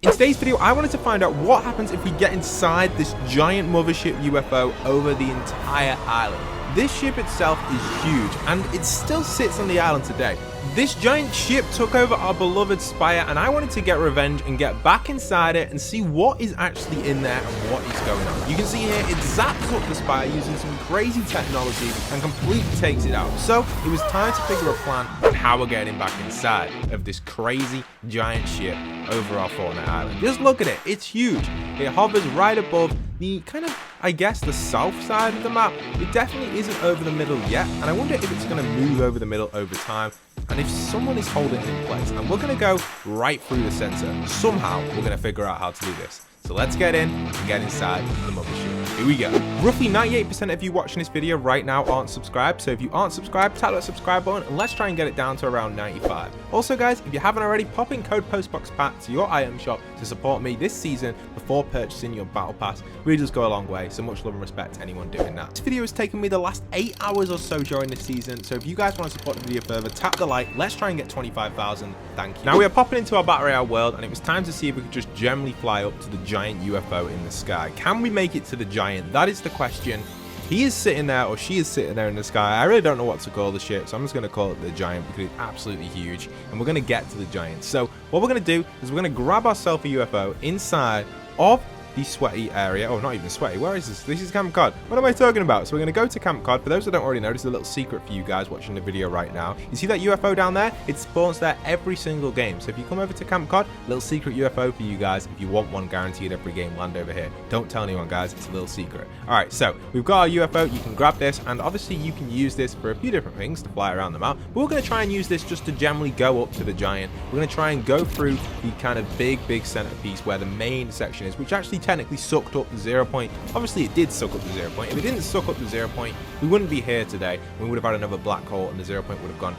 In today's video, I wanted to find out what happens if we get inside this giant mothership UFO over the entire island. This ship itself is huge, and it still sits on the island today. This giant ship took over our beloved Spire, and I wanted to get revenge and get back inside it and see what is actually in there and what is going on. You can see here, it zaps up the Spire using some crazy technology and completely takes it out. So it was time to figure a plan on how we're getting back inside of this crazy giant ship over our Fortnite island. Just look at it, it's huge. It hovers right above the kind of, I guess, the south side of the map. It definitely isn't over the middle yet, and I wonder if it's going to move over the middle over time, and if someone is holding it in place. And we're going to go right through the center. Somehow we're going to figure out how to do this. So let's get in and get inside the mothership. Here we go. Roughly 98% of you watching this video right now aren't subscribed, so if you aren't subscribed, tap that subscribe button and let's try and get it down to around 95. Also guys, if you haven't already, pop in code POSTBOXPAT to your item shop to support me this season before purchasing your battle pass. Really does go a long way, so much love and respect to anyone doing that. This video has taken me the last 8 hours or so during this season, so if you guys want to support the video further, tap the like. Let's try and get 25,000. Thank you. Now we are popping into our Battle Royale world, and it was time to see if we could just generally fly up to the giant UFO in the sky. Can we make it to the giant? That is the question. He is sitting there, or she is sitting there in the sky. I really don't know what to call the ship, so I'm just going to call it the giant because it's absolutely huge, and we're going to get to the giant. So what we're going to do is we're going to grab ourselves a UFO inside of the sweaty area. Oh, not even sweaty. Where is this? This is Camp Cod. What am I talking about? So we're going to go to Camp Cod. For those that don't already know, this is a little secret for you guys watching the video right now. You see that UFO down there? It spawns there every single game. So if you come over to Camp Cod, little secret UFO for you guys. If you want one guaranteed every game, land over here. Don't tell anyone, guys. It's a little secret. All right, so we've got our UFO. You can grab this, and obviously you can use this for a few different things to fly around the map. But we're going to try and use this just to generally go up to the giant. We're going to try and go through the kind of big centerpiece where the main section is, which actually technically sucked up the 0 point. Obviously it did suck up the 0 point. If it didn't suck up the 0 point, we wouldn't be here today. We would have had another black hole, and the 0 point would have gone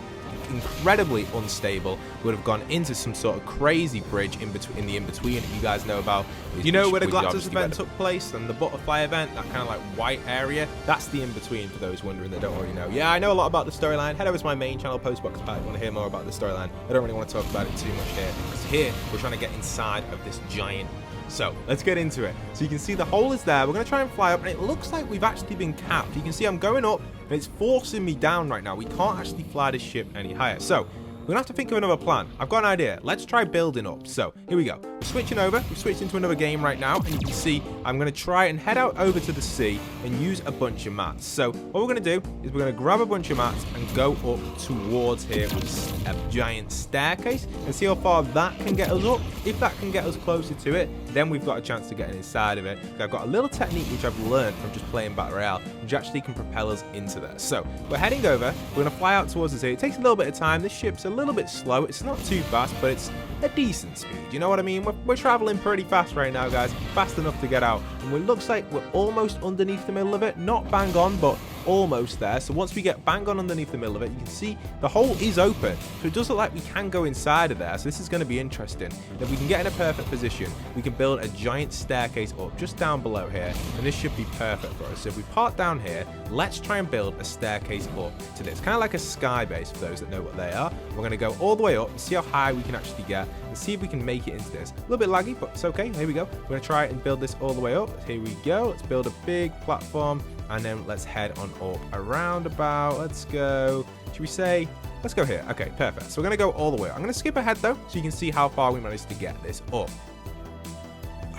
incredibly unstable. We would have gone into some sort of crazy bridge in the in-between that you guys know about. You know where the Galactus event took place and the butterfly event, that kind of like white area? That's the in-between for those wondering that don't already know. Yeah, I know a lot about the storyline. Head over to my main channel, PostBoxPat, if you want to hear more about the storyline. I don't really want to talk about it too much here, because here we're trying to get inside of this giant. So let's get into it. So you can see the hole is there. We're going to try and fly up, and it looks like we've actually been capped. You can see I'm going up, and it's forcing me down right now. We can't actually fly this ship any higher. So we're going to have to think of another plan. I've got an idea. Let's try building up. So here we go. We're switching over. We've switched into another game right now, and you can see I'm going to try and head out over to the sea and use a bunch of mats. So what we're going to do is we're going to grab a bunch of mats and go up towards here with a giant staircase and see how far that can get us up. If that can get us closer to it, then we've got a chance to get inside of it. I've got a little technique which I've learned from just playing Battle Royale, which actually can propel us into there. So we're heading over. We're going to fly out towards this here. It takes a little bit of time. This ship's a little bit slow. It's not too fast, but it's a decent speed. You know what I mean? We're traveling pretty fast right now, guys. Fast enough to get out. And it looks like we're almost underneath the middle of it. Not bang on, but almost there. So once we get bang on underneath the middle of it, you can see the hole is open, so it does look like we can go inside of there. So this is going to be interesting. If we can get in a perfect position, we can build a giant staircase up just down below here, and this should be perfect for us. So if we park down here, let's try and build a staircase up to this, kind of like a sky base for those that know what they are. We're going to go all the way up and see how high we can actually get and see if we can make it into this. A little bit laggy, but it's okay. Here we go. We're going to try and build this all the way up. Here we go. Let's build a big platform, and then let's head on up around about. Let's go. Should we say? Let's go here. Okay, perfect. So we're going to go all the way. I'm going to skip ahead though, so you can see how far we managed to get this up.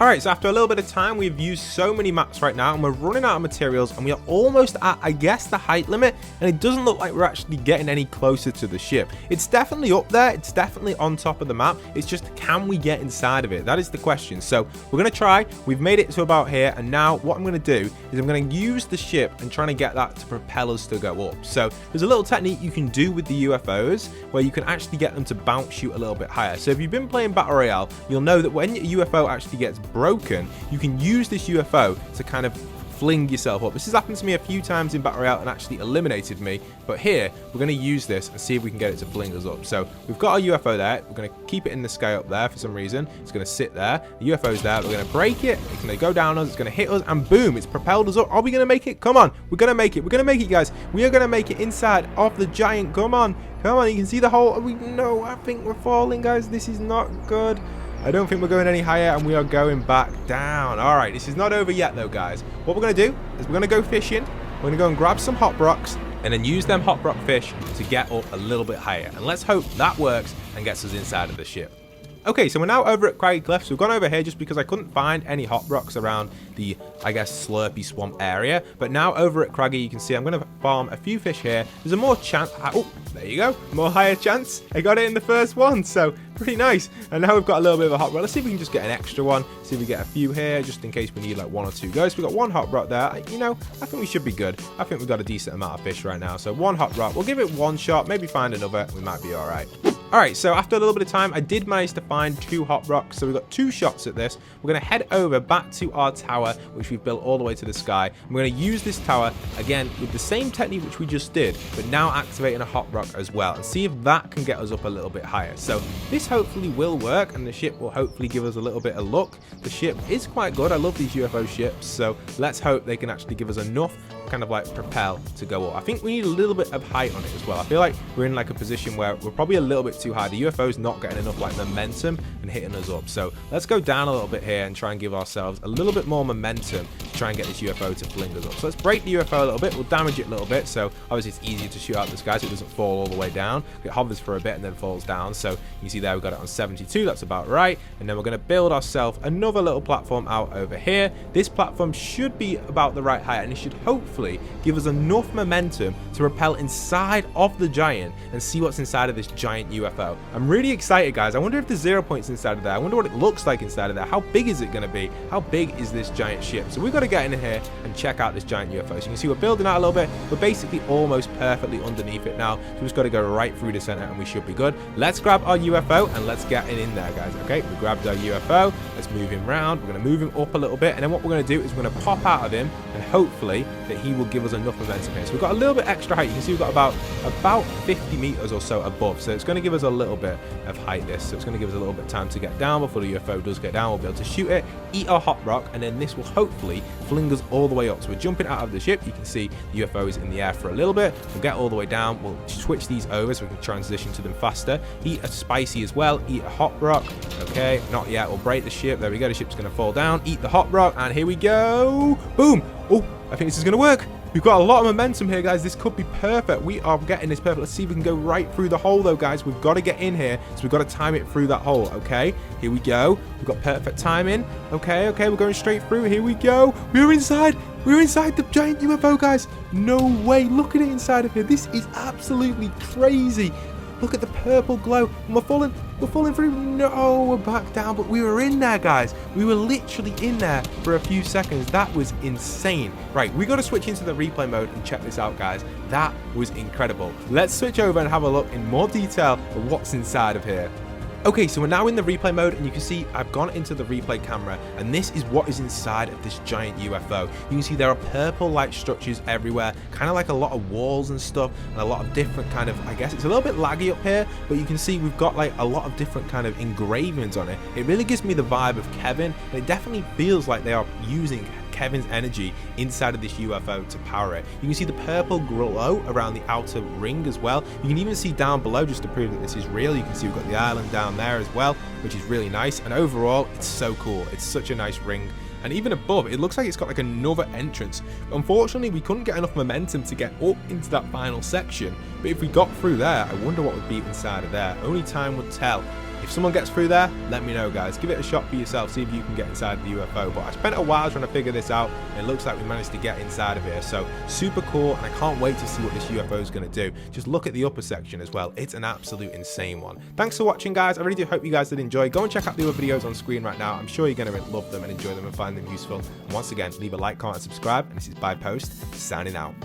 Alright, so after a little bit of time, we've used so many maps right now, and we're running out of materials, and we are almost at, I guess, the height limit, and it doesn't look like we're actually getting any closer to the ship. It's definitely up there. It's definitely on top of the map. It's just, can we get inside of it? That is the question. So we're going to try. We've made it to about here, and now what I'm going to do is I'm going to use the ship and trying to get that to propel us to go up. So there's a little technique you can do with the UFOs where you can actually get them to bounce you a little bit higher. So if you've been playing Battle Royale, you'll know that when your UFO actually gets broken, you can use this UFO to kind of fling yourself up. This has happened to me a few times in Battle Royale and actually eliminated me, but here we're going to use this and see if we can get it to fling us up. So we've got our UFO there. We're going to keep it in the sky up there for some reason. It's going to sit there. The UFO's there. We're going to break it. It's going to go down us. It's going to hit us, and boom, it's propelled us up. Are we going to make it? Come on. We're going to make it. We're going to make it, guys. We are going to make it inside of the giant. Come on. Come on. You can see the hole. No, I think we're falling, guys. This is not good. I don't think we're going any higher, and we are going back down. All right, this is not over yet, though, guys. What we're going to do is we're going to go fishing. We're going to go and grab some hot rocks, and then use them hot rock fish to get up a little bit higher. And let's hope that works and gets us inside of the ship. Okay, so we're now over at Craggy Cliffs. We've gone over here just because I couldn't find any hot rocks around the, I guess, slurpy swamp area. But now over at Craggy, you can see I'm going to farm a few fish here. There's a more chance. Oh, there you go. More higher chance. I got it in the first one, so pretty nice. And now we've got a little bit of a hot rock. Let's see if we can just get an extra one. See if we get a few here, just in case we need like 1 or 2 goes. We've got 1 hot rock there. You know, I think we should be good. I think we've got a decent amount of fish right now. So 1 hot rock. We'll give it 1 shot. Maybe find another. We might be all right. Alright, so after a little bit of time, I did manage to find 2 hot rocks, so we've got 2 shots at this. We're going to head over back to our tower, which we've built all the way to the sky. And we're going to use this tower, again, with the same technique which we just did, but now activating a hot rock as well, and see if that can get us up a little bit higher. So this hopefully will work, and the ship will hopefully give us a little bit of luck. The ship is quite good. I love these UFO ships, so let's hope they can actually give us enough kind of like propel to go up. I think we need a little bit of height on it as well. I feel like we're in like a position where we're probably a little bit too high. The UFO's not getting enough like momentum and hitting us up. So let's go down a little bit here and try and give ourselves a little bit more momentum to try and get this UFO to fling us up. So let's break the UFO a little bit. We'll damage it a little bit. So obviously it's easier to shoot out the sky so it doesn't fall all the way down. It hovers for a bit and then falls down. So you see there we've got it on 72. That's about right. And then we're going to build ourselves another little platform out over here. This platform should be about the right height, and it should hopefully give us enough momentum to repel inside of the giant and see what's inside of this giant UFO. I'm really excited, guys. I wonder if the 0 point's inside of there. I wonder what it looks like inside of there. How big is it going to be? How big is this giant ship? So we've got to get in here and check out this giant UFO. So you can see we're building out a little bit. We're basically almost perfectly underneath it now. So we've just got to go right through the center and we should be good. Let's grab our UFO and let's get in there, guys. Okay, we grabbed our UFO. Let's move him around. We're going to move him up a little bit. And then what we're going to do is we're going to pop out of him and hopefully that he will give us enough momentum here. So we've got a little bit extra height. You can see we've got about 50 meters or so above. So it's going to give us a little bit of height this. So it's going to give us a little bit of time to get down before the UFO does get down. We'll be able to shoot it, eat our hot rock, and then this will hopefully fling us all the way up. So we're jumping out of the ship. You can see the UFO is in the air for a little bit. We'll get all the way down. We'll switch these over so we can transition to them faster. Eat a spicy as well. Eat a hot rock. Okay, not yet. We'll break the ship. There we go. The ship's going to fall down. Eat the hot rock, and here we go. Boom. Oh, I think this is going to work. We've got a lot of momentum here, guys. This could be perfect. We are getting this perfect. Let's see if we can go right through the hole, though, guys. We've got to get in here, so we've got to time it through that hole, okay? Here we go. We've got perfect timing. Okay, we're going straight through. Here we go. We're inside. We're inside the giant UFO, guys. No way. Look at it inside of here. This is absolutely crazy. Look at the purple glow. And we're falling through. No, we're back down. But we were in there, guys. We were literally in there for a few seconds. That was insane. Right, we got to switch into the replay mode and check this out, guys. That was incredible. Let's switch over and have a look in more detail at what's inside of here. Okay, so we're now in the replay mode, and you can see I've gone into the replay camera, and this is what is inside of this giant UFO. You can see there are purple light structures everywhere, kind of like a lot of walls and stuff, and a lot of different kind of, I guess it's a little bit laggy up here, but you can see we've got like a lot of different kind of engravings on it. It really gives me the vibe of Kevin, and it definitely feels like they are using Kevin's energy inside of this UFO to power it. You can see the purple glow around the outer ring as well. You can even see down below, just to prove that this is real, you can see we've got the island down there as well, which is really nice. And overall, it's so cool. It's such a nice ring. And even above, it looks like it's got like another entrance. Unfortunately, we couldn't get enough momentum to get up into that final section. But if we got through there, I wonder what would be inside of there. Only time would tell. If someone gets through there, let me know, guys. Give it a shot for yourself. See if you can get inside the UFO. But I spent a while trying to figure this out, and it looks like we managed to get inside of here. So super cool, and I can't wait to see what this UFO is going to do. Just look at the upper section as well. It's an absolute insane one. Thanks for watching, guys. I really do hope you guys did enjoy. Go and check out the other videos on screen right now. I'm sure you're going to love them and enjoy them and find them useful. And once again, leave a like, comment, and subscribe. And this is By Post, signing out.